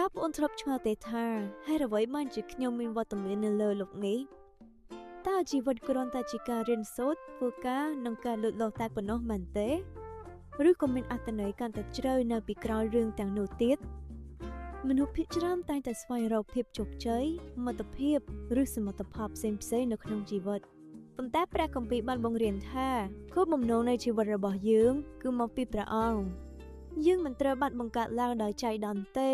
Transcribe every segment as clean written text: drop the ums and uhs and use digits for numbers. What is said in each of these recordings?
ការប្អូនធ្លាប់ឆ្ងល់ទេថាហេតុអ្វីបានជាខ្ញុំមានវត្តមាននៅលើលោកនេះតើជីវិតគ្រាន់តែជាការរៀនសូត្រធ្វើការនិងការលូតលាស់តែប៉ុណ្ណោះមែនទេឬក៏មានអត្ថន័យកាន់តែជ្រៅនៅពីក្រោយរឿងទាំងនោះទៀតមនុស្សភាគច្រើនតែងតែស្វែងរកភាពជោគជ័យមិត្តភាពឬសមិទ្ធផលផ្សេងៗនៅក្នុងជីវិតប៉ុន្តែព្រះគម្ពីរបានបង្រៀនថាគោលបំណងនៃជីវិតរបស់យើងគឺមកពីព្រះអង្គយើងមិនត្រូវបានបង្កើតឡើងដោយចៃដន្យទេ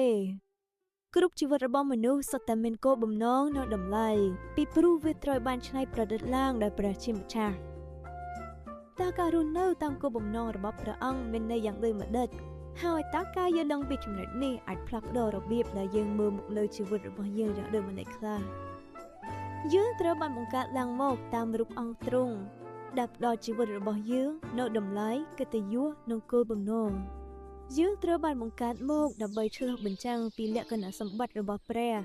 គ្រប់ជីវិតរបស់មនុស្សសុទ្ធតែមានគោលបំណងនិងតម្លៃពីព្រោះវាត្រូវបានច្នៃប្រឌិតឡើងដោយព្រះជាម្ចាស់តើការរស់នៅតាមគោលបំណងរបស់ព្រះអង្គមានន័យយ៉ាងដូចម្តេចហើយតើការយល់ដឹងពីចំណុចនេះអាចផ្លាស់ប្ដូររបៀបដែលយើងមើលមកលើជីវិតរបស់យើងយ៉ាងដូចម្តេចខ្លះយើងត្រូវបានបង្កើតឡើងមកតាមរូបអង្គទ្រង់ដែលផ្ដល់ជីវិតរបស់យើងនូវតម្លៃកិត្តិយសនិងគោលបំណងយើងត្រូវបានបង្កើតមកដើម្បីឆ្លុះបញ្ចាំងពីលក្ខណៈសម្បត្តិរបស់ព្រះ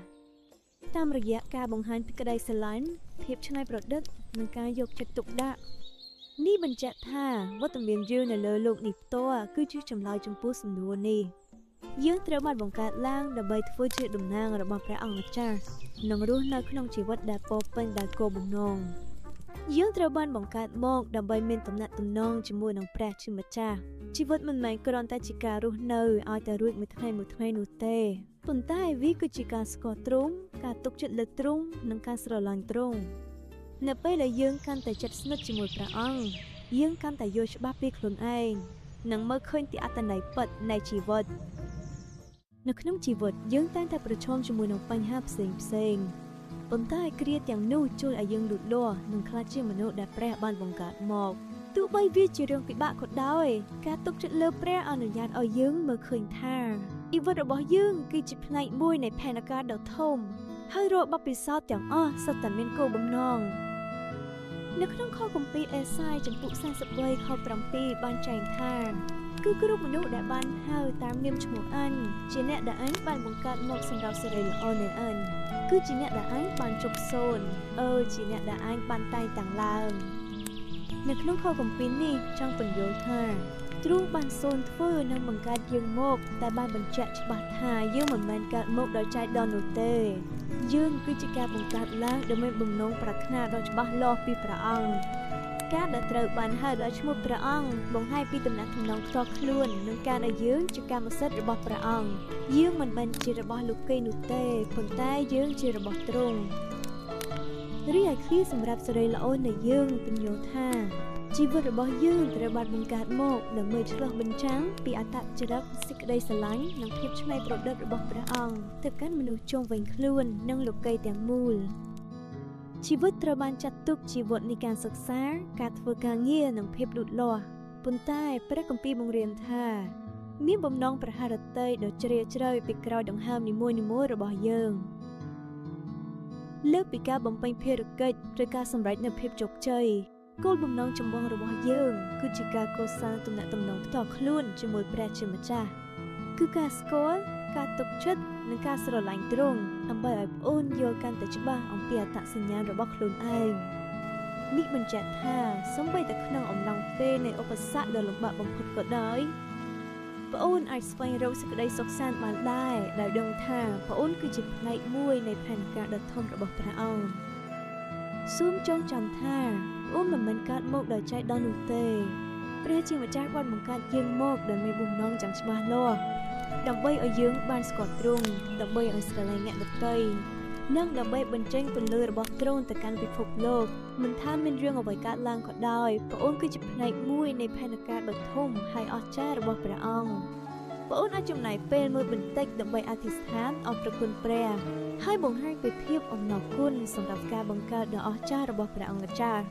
តាមរយៈការបង្ហាញពីក្តីស្រឡាញ់ភាពច្នៃប្រឌិតនិងការយកចិត្តទុកដាក់នេះបញ្ជាក់ថាវត្តមានយើងនៅលើលោកនេះផ្ទាល់គឺជាចម្លើយចំពោះសំណួរនេះយើងត្រូវបានបង្កើតឡើងដើម្បីធ្វើជាតំណាងរបស់ព្រះអង្គម្ចាស់និងរស់នៅក្នុងជីវិតដែលពោរពេញដោយគោលបំណងយើងត្រូវបានបង្កើតមកដើម្បីមានទំនាក់ទំនងជាមួយនឹងព្រះជាម្ចាស់ជីវិតមិនមែនគ្រាន់តែជាការរស់នៅឲ្យតែរួចមួយថ្ងៃនោះទេប៉ុន្តែវាគឺជាការស្គាល់ទ្រង់ការទុកចិត្តលើទ្រង់និងការស្រឡាញ់ទ្រង់នៅពេលដែលយើងកាន់តែជិតស្និទ្ធជាមួយព្រះអង្គយើងកាន់តែយល់ច្បាស់ពីខ្លួនឯងនិងមើលឃើញពីអត្ថន័យពិតនៃជីវិតនៅក្នុងជីវិតយើងតែងតែប្រឈមជាមួយនឹងបញ្ហាផ្សេងប៉ុន្តែគ្រាទាំងនោះជួយឲ្យយើងលូតលាស់និងក្លាយជាមនុស្សដែលព្រះបានបង្កើតមកទោះបីវាជារឿងពិបាកក៏ដោយការទុកចិត្តលើព្រះអនុញ្ញាតឲ្យយើងមើលឃើញថាជីវិតរបស់យើងគឺជាផ្នែកមួយនៃផែនការដ៏ធំហើយរាល់បទពិសោធន៍ទាំងអស់សុទ្ធតែមានគោលបំណងនៅក្នុងខគម្ពីរអេសាយចំពុក43ខ7បានចែងថាគឺគ្រប់មនុស្សដែលបានហៅតាមនាមឈ្មោះអញជាអ្នកដែលអញបានបង្កើតមកសម្រាប់សេរីល្អនៃអញគឺជាអ្នកដែលអញបានជប់សូនជាអ្នកដែលអញបានតែងតាំងឡើងនៅក្នុងខគម្ពីរនេះចង់ពន្យល់ថាទ្រង់បានសូនធ្វើនិងបង្កើតយើងមកតែបានបញ្ជាក់ច្បាស់ថាយើងមិនមែនកើតមកដោយចៃដន្យនោះទេយើងគឺជាការបង្កើតឡើងដោយមានបំណងប្រាថ្នាដ៏ច្បាស់លាស់ពីព្រះអង្គការដែលត្រូវបានហៅដោយឈ្មោះព្រះអង្គបង្ហាញពីទំនាក់ទំនងផ្ទាល់ខ្លួននិងការដែលយើងជាកម្មសិទ្ធិរបស់ព្រះអង្គយើងមិនមែនជារបស់លោកគេនោះទេប៉ុន្តែយើងជារបស់ទ្រង់រីឯឃ្លាសម្រាប់សេរីល្អនៃយើងពន្យល់ថាជីវិតរបស់យើងត្រូវបានបង្កើតមកដើម្បីឆ្លុះបញ្ចាំងពីអត្តចរិតសេចក្តីស្រឡាញ់និងភាពច្នៃប្រឌិតរបស់ព្រះអង្គទៅកាន់មនុស្សជុំវិញខ្លួននិងលោកីទាំងមូលជីវិតត្រូវបានចាត់ទុកជីវិតនៃការសិក្សាការធ្វើការងារនិងភាពលូតលាស់ប៉ុន្តែព្រះគម្ពីរបង្រៀនថាមានបំណងប្រហារតីដ៏ជ្រាលជ្រៅពីក្រោយដង្ហើមនីមួយៗរបស់យើងលើកពីការបំពេញភារកិច្ចឬការសម្រេចនូវភាពជោគជ័យគោលបំណងចម្បងរបស់យើងគឺជាការកសាងទំនាក់ទំនងផ្ទាល់ខ្លួនជាមួយព្រះជាម្ចាស់គឺការស្គាល់ការទុកចិត្តនិងការស្រឡាញ់ទ្រង់ដើម្បីឲ្យប្អូនយល់កាន់តែច្បាស់អំពីអត្តសញ្ញាណរបស់ខ្លួនឯងនេះបញ្ជាក់ថាសូម្បីតែក្នុងអំឡុងពេលនៃឧបសគ្គដ៏លំបាកបំផុតក៏ដោយប្អូនអាចស្វែងរកសេចក្តីសុខសាន្តបានដែរដោយដឹងថាប្អូនគឺជាផ្នែកមួយនៃផែនការដ៏ធំរបស់ព្រះអង្គសូមចងចាំថាអូនមិនមែនកើតមកដោយចៃដន្យនោះទេព្រះជាម្ចាស់បានបង្កើតយើងមកដោយមានបំណងយ៉ាងច្បាស់លាស់ដើម្បីឲ្យយើងបានស្គាល់ទ្រង់ដើម្បីឲ្យស្រឡាញ់អ្នកដទៃនិងដើម្បីបញ្ចេញពន្លឺរបស់ទ្រង់ទៅកាន់ពិភពលោកមិនថាមានរឿងអ្វីកើតឡើងក៏ដោយប្អូនគឺជាផ្នែកមួយនៃផែនការដ៏ធំហើយអស្ចារ្យរបស់ព្រះអង្គប្អូនអាចចំណាយពេលមួយបន្តិចដើម្បីអធិស្ឋានអរព្រគុណព្រះហើយបង្ហាញពីភាពអំណរគុណសម្រាប់ការបង្កើតដ៏អស្ចារ្យរបស់ព្រះអង្គម្ចាស់